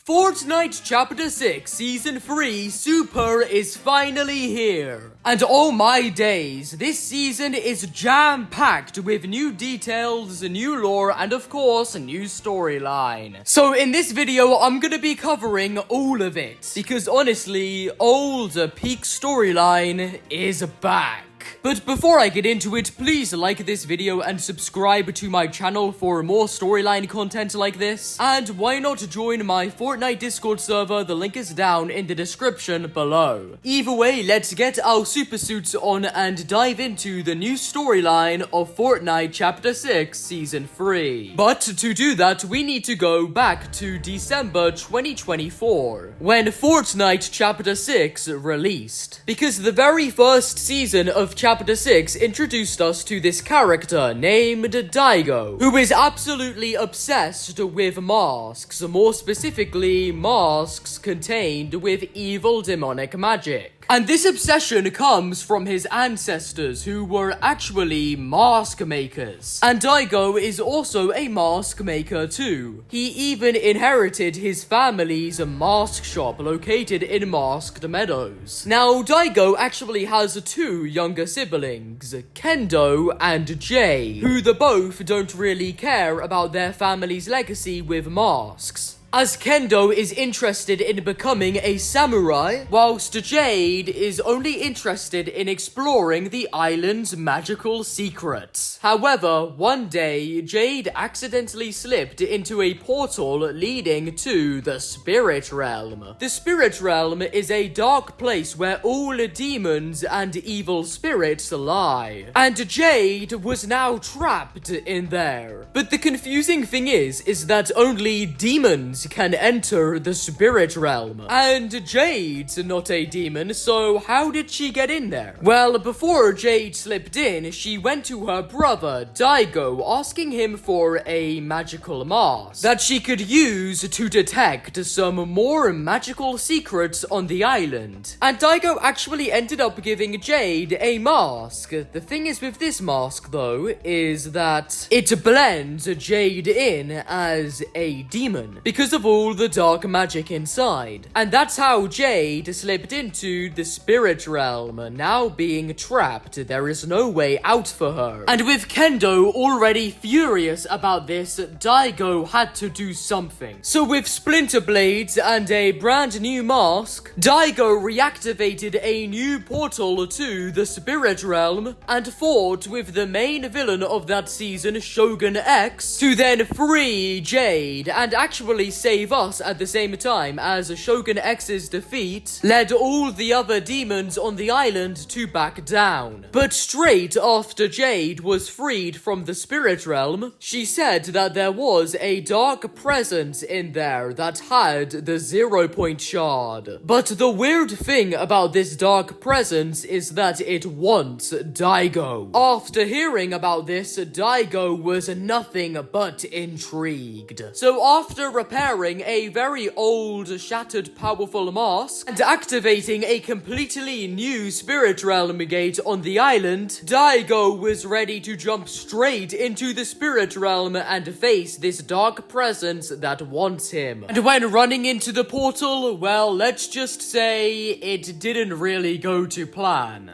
Fortnite Chapter 6 Season 3 Super is finally here. And oh my days, this season is jam-packed with new details, new lore, and of course, a new storyline. So in this video, I'm gonna be covering all of it. Because honestly, old PEEAK storyline is back. But before I get into it, please like this video and subscribe to my channel for more storyline content like this. And why not join my Fortnite Discord server, the link is down in the description below. Either way, let's get our super suits on and dive into the new storyline of Fortnite Chapter 6 Season 3. But to do that, we need to go back to December 2024, when Fortnite Chapter 6 released. Because the very first season of Chapter 6 introduced us to this character named Daigo, who is absolutely obsessed with masks, more specifically masks contained with evil demonic magic. And this obsession comes from his ancestors, who were actually mask makers. And Daigo is also a mask maker too. He even inherited his family's mask shop located in Masked Meadows. Now, Daigo actually has two younger siblings, Kendo and Jay, who the both don't really care about their family's legacy with masks, as Kendo is interested in becoming a samurai, whilst Jade is only interested in exploring the island's magical secrets. However, one day, Jade accidentally slipped into a portal leading to the Spirit Realm. The Spirit Realm is a dark place where all demons and evil spirits lie, and Jade was now trapped in there. But the confusing thing is that only demons can enter the Spirit Realm, and Jade's not a demon, so how did she get in there? Well, before Jade slipped in, she went to her brother Daigo, asking him for a magical mask that she could use to detect some more magical secrets on the island. And Daigo actually ended up giving Jade a mask. The thing is with this mask though, is that it blends Jade in as a demon because of all the dark magic inside. And that's how Jade slipped into the Spirit Realm, now being trapped. There is no way out for her. And with Kendo already furious about this, Daigo had to do something. So with splinter blades and a brand new mask, Daigo reactivated a new portal to the Spirit Realm and fought with the main villain of that season, Shogun X, to then free Jade and actually save us at the same time, as Shogun X's defeat led all the other demons on the island to back down. But straight after Jade was freed from the Spirit Realm, she said that there was a dark presence in there that had the 0-point shard. But the weird thing about this dark presence is that it wants Daigo. After hearing about this, Daigo was nothing but intrigued. So after repairing a very old, shattered, powerful mask and activating a completely new Spirit Realm gate on the island, Daigo was ready to jump straight into the Spirit Realm and face this dark presence that wants him. And when running into the portal, well, let's just say it didn't really go to plan.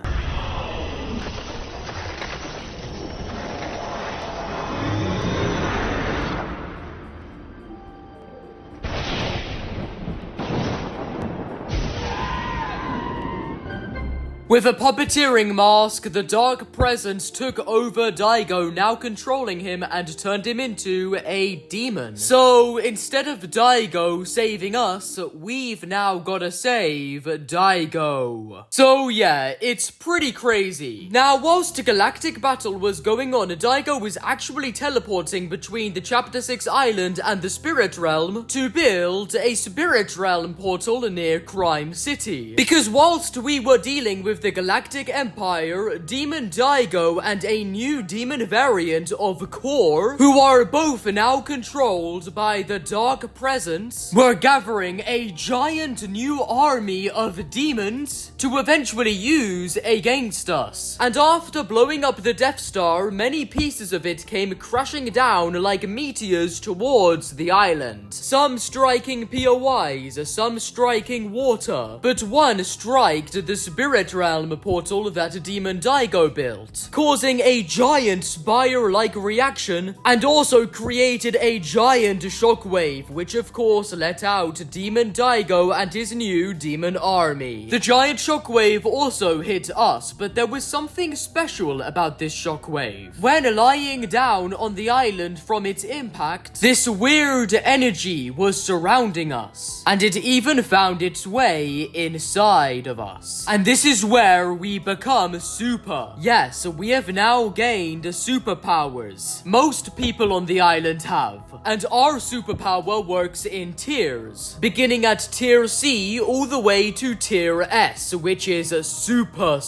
With a puppeteering mask, the dark presence took over Daigo, now controlling him and turned him into a demon. So instead of Daigo saving us, we've now gotta save Daigo. So yeah, it's pretty crazy. Now, whilst a galactic battle was going on, Daigo was actually teleporting between the Chapter 6 island and the Spirit Realm to build a Spirit Realm portal near Crime City. Because whilst we were dealing with with the Galactic Empire, Demon Daigo, and a new demon variant of KOR, who are both now controlled by the Dark Presence, were gathering a giant new army of demons to eventually use against us. And after blowing up the Death Star, many pieces of it came crashing down like meteors towards the island. Some striking POIs, some striking water, but one striked the Spirit Realm portal that Demon Daigo built, causing a giant spire-like reaction, and also created a giant shockwave, which of course let out Demon Daigo and his new demon army. The giant shockwave also hit us, but there was something special about this shockwave. When lying down on the island from its impact, this weird energy was surrounding us, and it even found its way inside of us. And this is where we become super. Yes, we have now gained superpowers. Most people on the island have, and our superpower works in tiers, beginning at tier C all the way to tier S, which is super.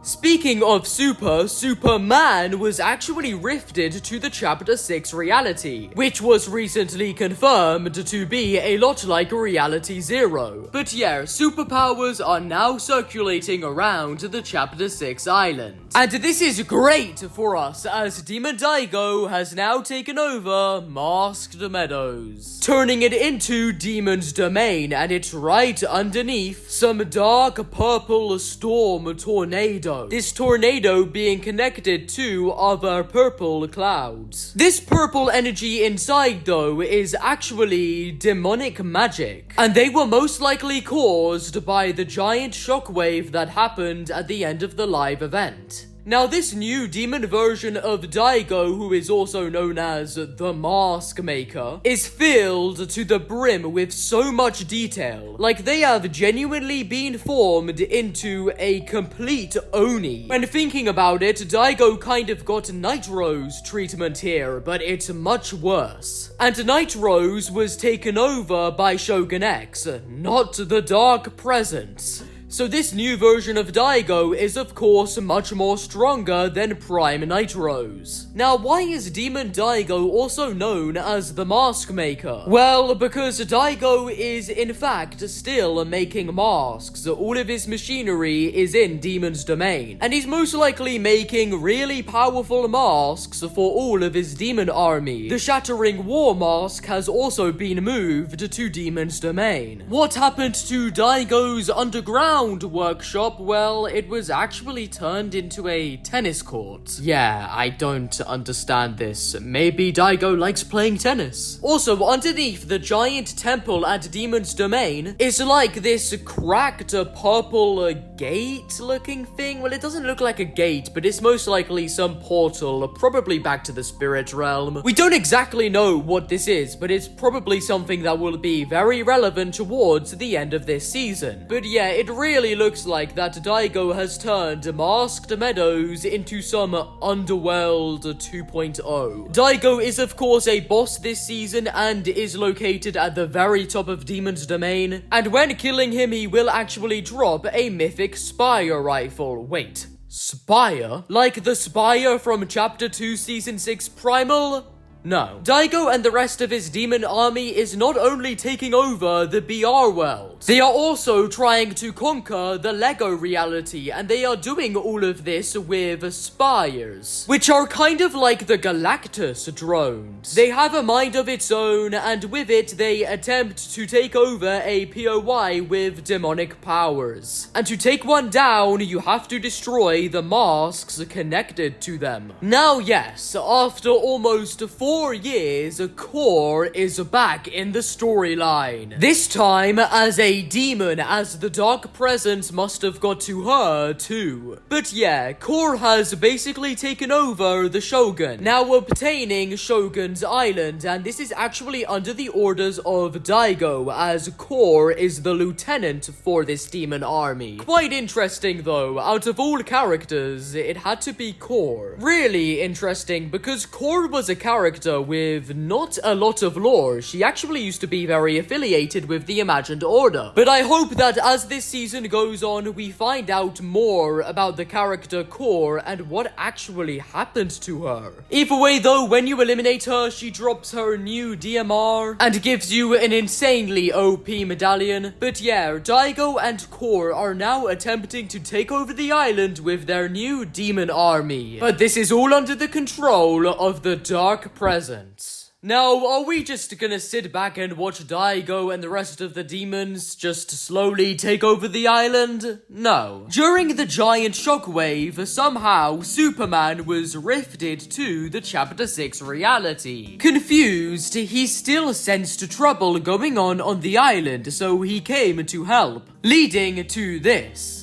Speaking of Superman was actually rifted to the Chapter 6 reality, which was recently confirmed to be a lot like Reality Zero. But yeah, superpowers are now circulating around the Chapter 6 island. And this is great for us, as Demon Daigo has now taken over Masked Meadows, turning it into Demon's Domain, and it's right underneath some dark purple storm tornado. This tornado being connected to other purple clouds. This purple energy inside, though, is actually demonic magic, and they were most likely caused by the giant shockwave that happened at the end of the live event. Now, this new demon version of Daigo, who is also known as the Mask Maker, is filled to the brim with so much detail. Like, they have genuinely been formed into a complete Oni. When thinking about it, Daigo kind of got Night Rose treatment here, but it's much worse. And Night Rose was taken over by Shogun X, not the Dark Presence. So this new version of Daigo is of course much more stronger than Prime Night Rose. Now, why is Demon Daigo also known as the Mask Maker? Well, because Daigo is in fact still making masks. All of his machinery is in Demon's Domain, and he's most likely making really powerful masks for all of his demon army. The Shattering War mask has also been moved to Demon's Domain. What happened to Daigo's underground workshop? Well, it was actually turned into a tennis court. Yeah, I don't understand this. Maybe Daigo likes playing tennis. Also, underneath the giant temple at Demon's Domain is like this cracked purple gate looking thing. Well, it doesn't look like a gate, but it's most likely some portal, probably back to the Spirit Realm. We don't exactly know what this is, but it's probably something that will be very relevant towards the end of this season. But yeah, it really looks like that Daigo has turned Masked Meadows into some Underworld 2.0. Daigo is of course a boss this season and is located at the very top of Demon's Domain, and when killing him he will actually drop a mythic Spire rifle. Wait, Spire? Like the Spire from Chapter 2 Season 6 Primal? No. Daigo and the rest of his demon army is not only taking over the BR world, they are also trying to conquer the Lego reality, and they are doing all of this with spires, which are kind of like the Galactus drones. They have a mind of its own, and with it they attempt to take over a POI with demonic powers. And to take one down, you have to destroy the masks connected to them. Now yes, after almost 4 years, KOR is back in the storyline. This time as a demon, as the Dark Presence must have got to her too. But yeah, KOR has basically taken over the Shogun, now obtaining Shogun's Island, and this is actually under the orders of Daigo, as KOR is the lieutenant for this demon army. Quite interesting though, out of all characters, it had to be KOR. Really interesting, because KOR was a character character with not a lot of lore. She actually used to be very affiliated with the Imagined Order. But I hope that as this season goes on, we find out more about the character KOR and what actually happened to her. Either way though, when you eliminate her, she drops her new DMR and gives you an insanely OP medallion. But yeah, Daigo and KOR are now attempting to take over the island with their new demon army. But this is all under the control of the Dark Presence. Now, are we just gonna sit back and watch Daigo and the rest of the demons just slowly take over the island? No. During the giant shockwave, somehow Superman was rifted to the Chapter 6 reality. Confused, he still sensed trouble going on the island, so he came to help, leading to this.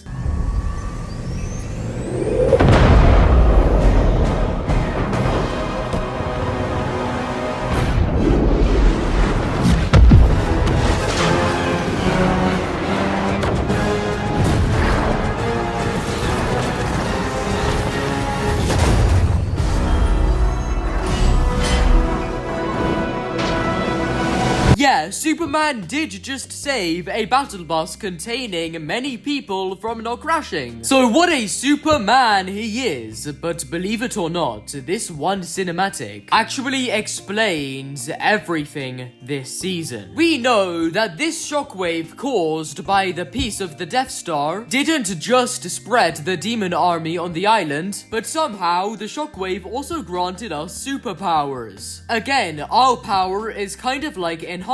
Yeah, Superman did just save a battle bus containing many people from not crashing. So what a Superman he is. But believe it or not, this one cinematic actually explains everything this season. We know that this shockwave caused by the piece of the Death Star didn't just spread the demon army on the island, but somehow the shockwave also granted us superpowers. Again, our power is kind of like enhancements.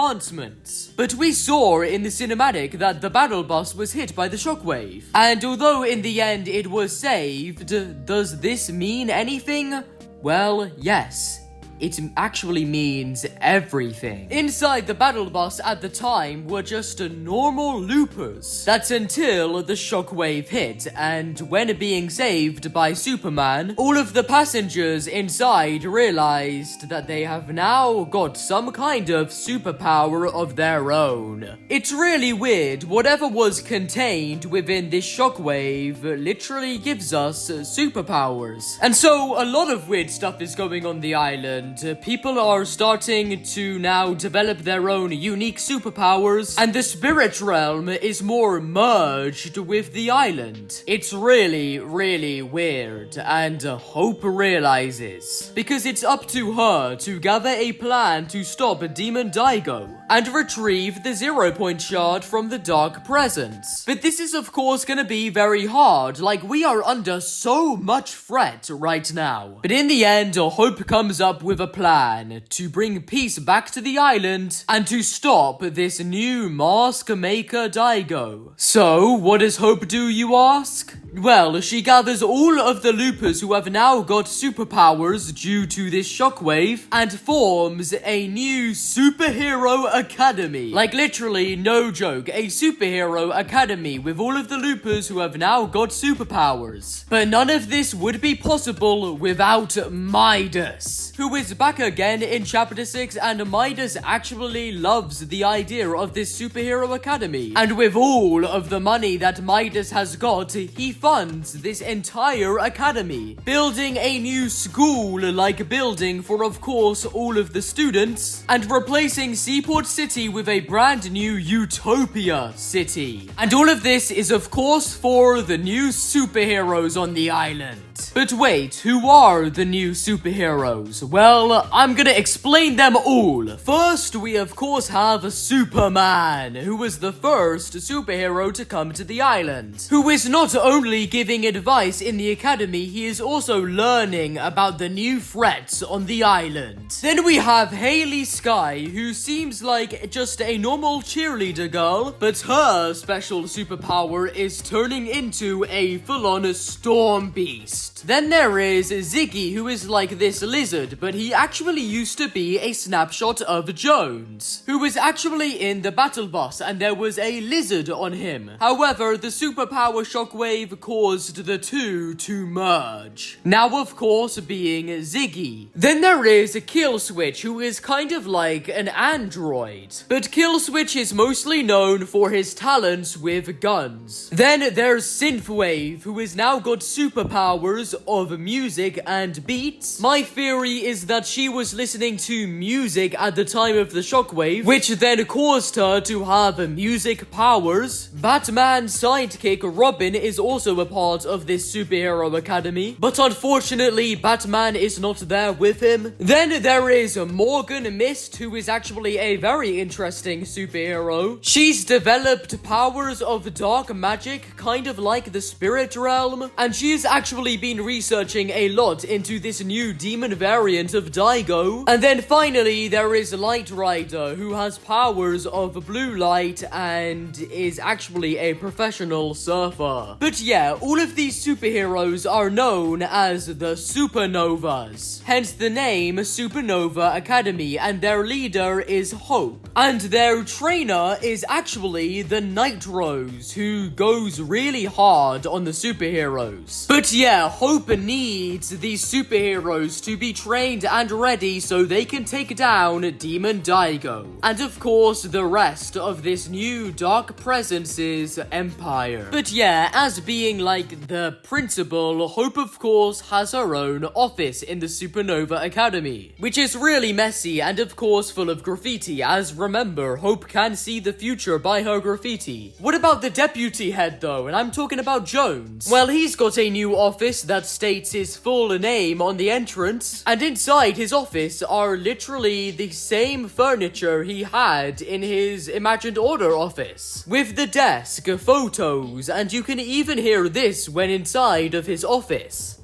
But we saw in the cinematic that the battle bus was hit by the shockwave. And although in the end it was saved, does this mean anything? Well, yes. It actually means everything. Inside the battle bus at the time were just normal loopers. That's until the shockwave hit, and when being saved by Superman, all of the passengers inside realized that they have now got some kind of superpower of their own. It's really weird. Whatever was contained within this shockwave literally gives us superpowers. And so a lot of weird stuff is going on the island. People are starting to now develop their own unique superpowers, and the spirit realm is more merged with the island. It's really, really weird, and Hope realizes, because it's up to her to gather a plan to stop Demon Daigo and retrieve the 0-point shard from the Dark Presence. But this is of course gonna be very hard, like we are under so much threat right now. But in the end, Hope comes up with a plan to bring peace back to the island and to stop this new mask maker Daigo. So, what does Hope do, you ask? Well, she gathers all of the loopers who have now got superpowers due to this shockwave and forms a new superhero academy. Like literally, no joke, a superhero academy with all of the loopers who have now got superpowers. But none of this would be possible without Midas, who is back again in Chapter 6, and Midas actually loves the idea of this superhero academy. And with all of the money that Midas has got, he funds this entire academy, building a new school-like building for, of course, all of the students, and replacing Seaport City with a brand new Utopia City. And all of this is, of course, for the new superheroes on the island. But wait, who are the new superheroes? Well, I'm gonna explain them all. First, we of course have Superman, who was the first superhero to come to the island, who is not only giving advice in the academy, he is also learning about the new threats on the island. Then we have Haley Sky, who seems like just a normal cheerleader girl, but her special superpower is turning into a full-on storm beast. Then there is Ziggy, who is like this lizard, but he actually used to be a snapshot of Jones, who was actually in the battle bus, and there was a lizard on him. However, the superpower shockwave Shockwave caused the two to merge. Now, of course, being Ziggy. Then there is Killswitch, who is kind of like an android. But Killswitch is mostly known for his talents with guns. Then there's Synthwave, who has now got superpowers of music and beats. My theory is that she was listening to music at the time of the Shockwave, which then caused her to have music powers. Batman's sidekick Robin is also a part of this superhero academy, but unfortunately Batman is not there with him. Then there is Morgan Myst, who is actually a very interesting superhero. She's developed powers of dark magic, kind of like the spirit realm, and she's actually been researching a lot into this new demon variant of Daigo. And then finally there is Light Rider, who has powers of blue light and is actually a professional surfer. But yeah, all of these superheroes are known as the Supernovas, hence the name Supernova Academy, and their leader is Hope. And their trainer is actually the Night Rose, who goes really hard on the superheroes. But yeah, Hope needs these superheroes to be trained and ready so they can take down Demon Daigo. And of course, the rest of this new Dark Presence's empire. But yeah, as being like the principal, Hope of course has her own office in the Supernova Academy, which is really messy and of course full of graffiti, as remember, Hope can see the future by her graffiti. What about the deputy head though? And I'm talking about Jones. Well, he's got a new office that states his full name on the entrance, and inside his office are literally the same furniture he had in his Imagined Order office, with the desk, photos, and you can even hear this when inside of his office.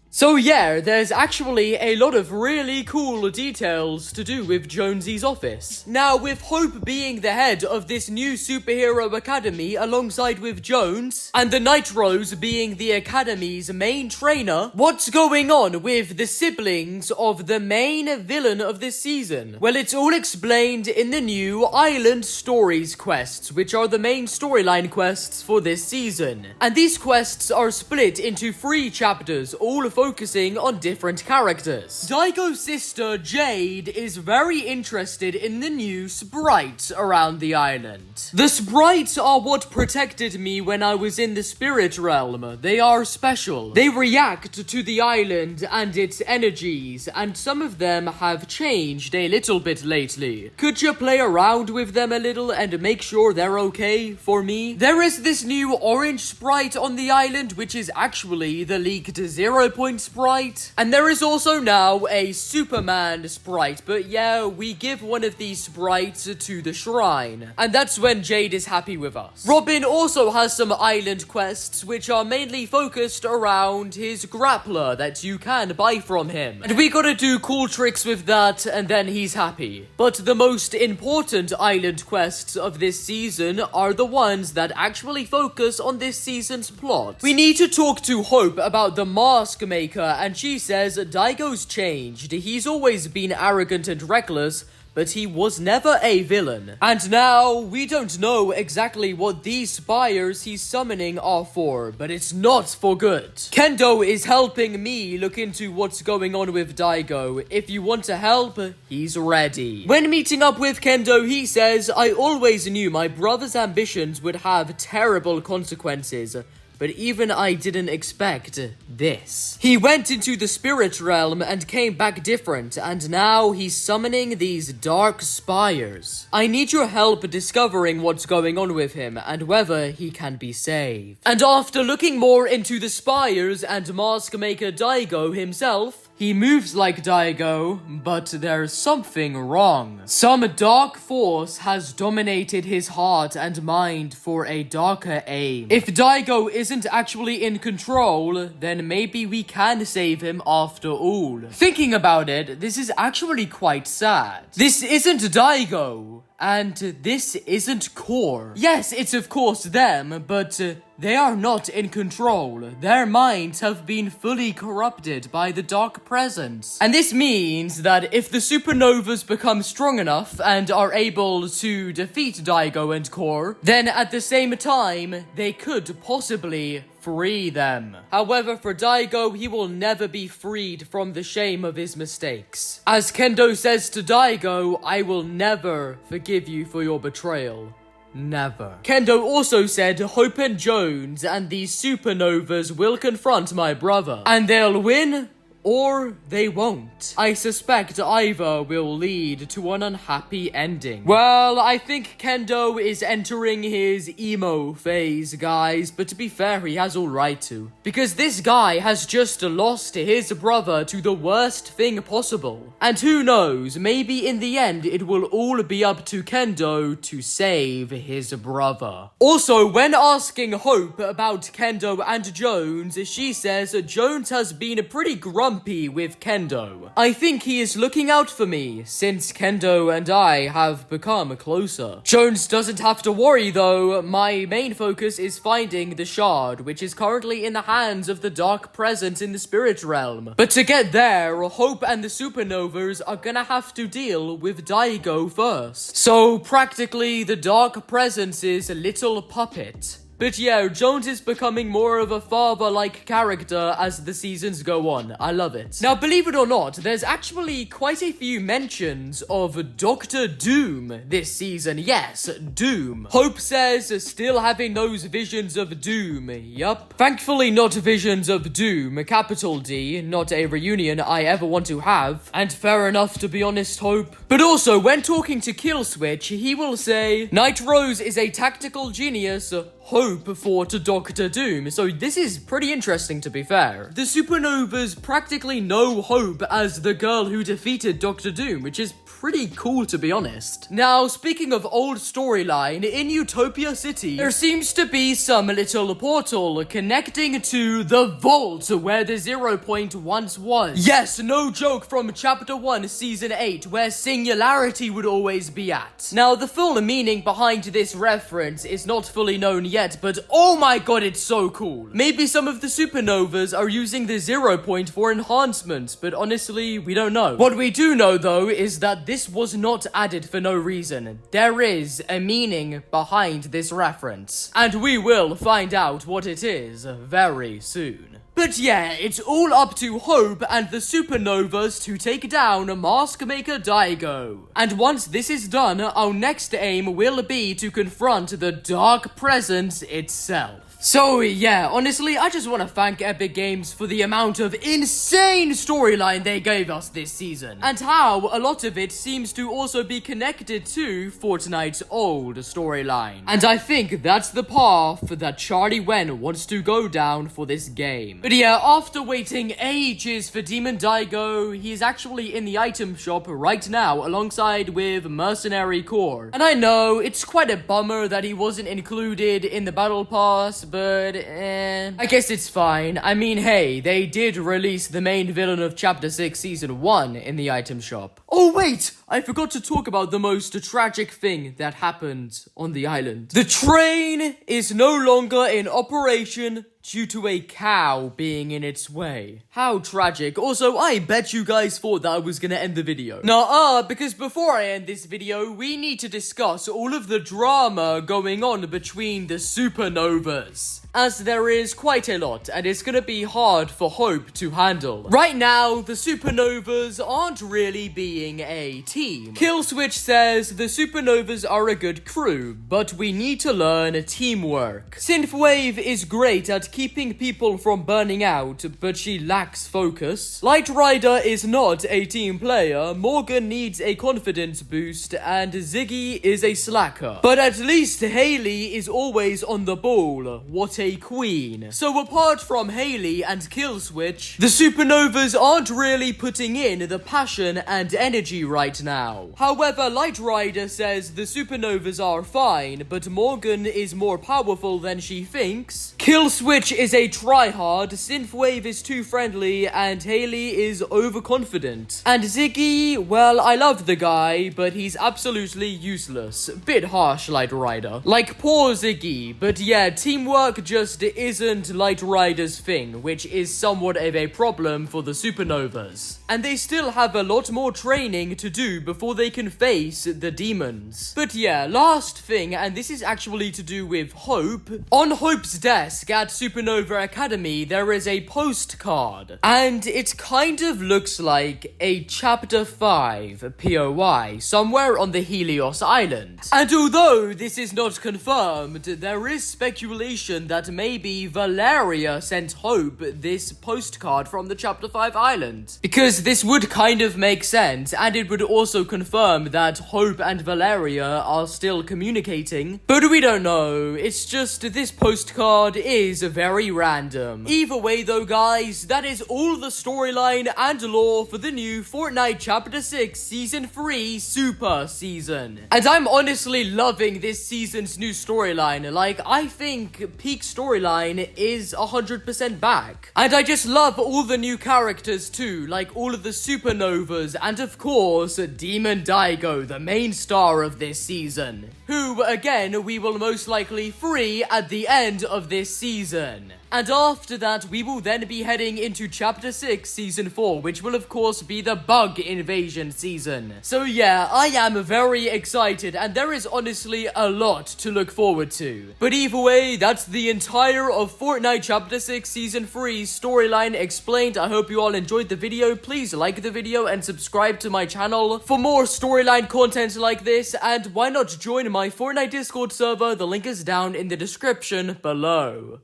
So yeah, there's actually a lot of really cool details to do with Jonesy's office. Now, with Hope being the head of this new superhero academy alongside with Jones, and the Night Rose being the academy's main trainer, what's going on with the siblings of the main villain of this season? Well, it's all explained in the new Island Stories quests, which are the main storyline quests for this season. And these quests are split into 3 chapters, all focusing on different characters. Daigo's sister Jade is very interested in the new sprites around the island. The sprites are what protected me when I was in the spirit realm. They are special. They react to the island and its energies, and some of them have changed a little bit lately. Could you play around with them a little and make sure they're okay for me? There is this new orange sprite on the island, which is actually the leaked 0 point sprite. And there is also now a Superman sprite, but yeah, we give one of these sprites to the shrine. And that's when Jade is happy with us. Robin also has some island quests, which are mainly focused around his grappler that you can buy from him. And we gotta do cool tricks with that, and then he's happy. But the most important island quests of this season are the ones that actually focus on this season's plot. We need to talk to Hope about the mask maker, and she says Daigo's changed. He's always been arrogant and reckless, but he was never a villain. And now, we don't know exactly what these spires he's summoning are for, but it's not for good. Kendo is helping me look into what's going on with Daigo. If you want to help, he's ready. When meeting up with Kendo, he says, I always knew my brother's ambitions would have terrible consequences, but even I didn't expect this. He went into the spirit realm and came back different, and now he's summoning these dark spires. I need your help discovering what's going on with him and whether he can be saved. And after looking more into the spires and mask maker Daigo himself, he moves like Daigo, but there's something wrong. Some dark force has dominated his heart and mind for a darker aim. If Daigo isn't actually in control, then maybe we can save him after all. Thinking about it, this is actually quite sad. This isn't Daigo. And this isn't KOR. Yes, it's of course them, but they are not in control. Their minds have been fully corrupted by the dark presence. And this means that if the supernovas become strong enough and are able to defeat Daigo and KOR, then at the same time, they could possibly free them. However, for Daigo, he will never be freed from the shame of his mistakes. As Kendo says to Daigo, I will never forgive you for your betrayal. Never. Kendo also said Hope and Jones and these supernovas will confront my brother. And they'll win, or they won't. I suspect either will lead to an unhappy ending. Well, I think Kendo is entering his emo phase, guys, but to be fair, he has all right to. Because this guy has just lost his brother to the worst thing possible. And who knows, maybe in the end, it will all be up to Kendo to save his brother. Also, when asking Hope about Kendo and Jones, she says Jones has been pretty grumpy with Kendo. I think he is looking out for me, since Kendo and I have become closer. Jones doesn't have to worry though, my main focus is finding the shard, which is currently in the hands of the dark presence in the spirit realm. But to get there, Hope and the supernovas are gonna have to deal with Daigo first. So practically the dark presence's little puppet. But yeah, Jones is becoming more of a father-like character as the seasons go on. I love it. Now, believe it or not, there's actually quite a few mentions of Dr. Doom this season. Yes, Doom. Hope says still having those visions of Doom. Yup. Thankfully not visions of Doom, capital D, not a reunion I ever want to have. And fair enough, to be honest, Hope. But also, when talking to Killswitch, he will say, Night Rose is a tactical genius, Hope fought Dr. Doom, so this is pretty interesting to be fair. The supernovas practically know Hope as the girl who defeated Dr. Doom, which is pretty cool to be honest. Now, speaking of old storyline, in Utopia City, there seems to be some little portal connecting to the vault where the 0 point once was. Yes, no joke, from chapter 1, season 8, where singularity would always be at. Now, the full meaning behind this reference is not fully known yet, but oh my god, it's so cool. Maybe some of the supernovas are using the 0 point for enhancements, but honestly, we don't know. What we do know though is that this was not added for no reason. There is a meaning behind this reference, and we will find out what it is very soon. But yeah, it's all up to Hope and the supernovas to take down MAKER Daigo. And once this is done, our next aim will be to confront the dark presence itself. So yeah, honestly, I just want to thank Epic Games for the amount of insane storyline they gave us this season. And how a lot of it seems to also be connected to Fortnite's old storyline. And I think that's the path that Charlie Wen wants to go down for this game. But yeah, after waiting ages for Demon Daigo, he's actually in the item shop right now alongside with Mercenary KOR. And I know, it's quite a bummer that he wasn't included in the battle pass, but I guess it's fine. I mean, hey, they did release the main villain of Chapter 6 Season 1 in the item shop. Oh wait, I forgot to talk about the most tragic thing that happened on the island. The train is no longer in operation due to a cow being in its way. How tragic. Also, I bet you guys thought that I was gonna end the video. Nuh-uh, because before I end this video, we need to discuss all of the drama going on between the supernovas, as there is quite a lot, and it's gonna be hard for Hope to handle. Right now, the supernovas aren't really being a team. Killswitch says the supernovas are a good crew, but we need to learn teamwork. Synthwave is great at keeping people from burning out, but she lacks focus. Light Rider is not a team player, Morgan needs a confidence boost, and Ziggy is a slacker. But at least Haley is always on the ball. What a a queen. So apart from Haley and Kill Switch, the Supernovas aren't really putting in the passion and energy right now. However, Light Rider says the Supernovas are fine, but Morgan is more powerful than she thinks. Kill Switch is a tryhard, Synthwave is too friendly, and Haley is overconfident. And Ziggy, well, I love the guy, but he's absolutely useless. Bit harsh, Light Rider. Like, poor Ziggy, but yeah, teamwork just isn't Light Rider's thing, which is somewhat of a problem for the Supernovas. And they still have a lot more training to do before they can face the demons. But yeah, last thing, and this is actually to do with Hope. On Hope's desk at Supernova Academy, there is a postcard, and it kind of looks like a Chapter 5 POI somewhere on the Helios Island. And although this is not confirmed, there is speculation that maybe Valeria sent Hope this postcard from the Chapter 5 island. Because this would kind of make sense, and it would also confirm that Hope and Valeria are still communicating. But we don't know, it's just this postcard is very random. Either way though guys, that is all the storyline and lore for the new Fortnite Chapter 6 Season 3 Super Season. And I'm honestly loving this season's new storyline. Like, I think PEEAK storyline is 100% back. And I just love all the new characters too, like all of the Supernovas, and of course, Demon Daigo, the main star of this season, who, again, we will most likely free at the end of this season. And after that, we will then be heading into Chapter 6, Season 4, which will of course be the Bug Invasion season. So yeah, I am very excited, and there is honestly a lot to look forward to. But either way, that's the entire of Fortnite Chapter 6, Season 3 storyline explained. I hope you all enjoyed the video. Please like the video and subscribe to my channel for more storyline content like this, and why not join my Fortnite Discord server? The link is down in the description below.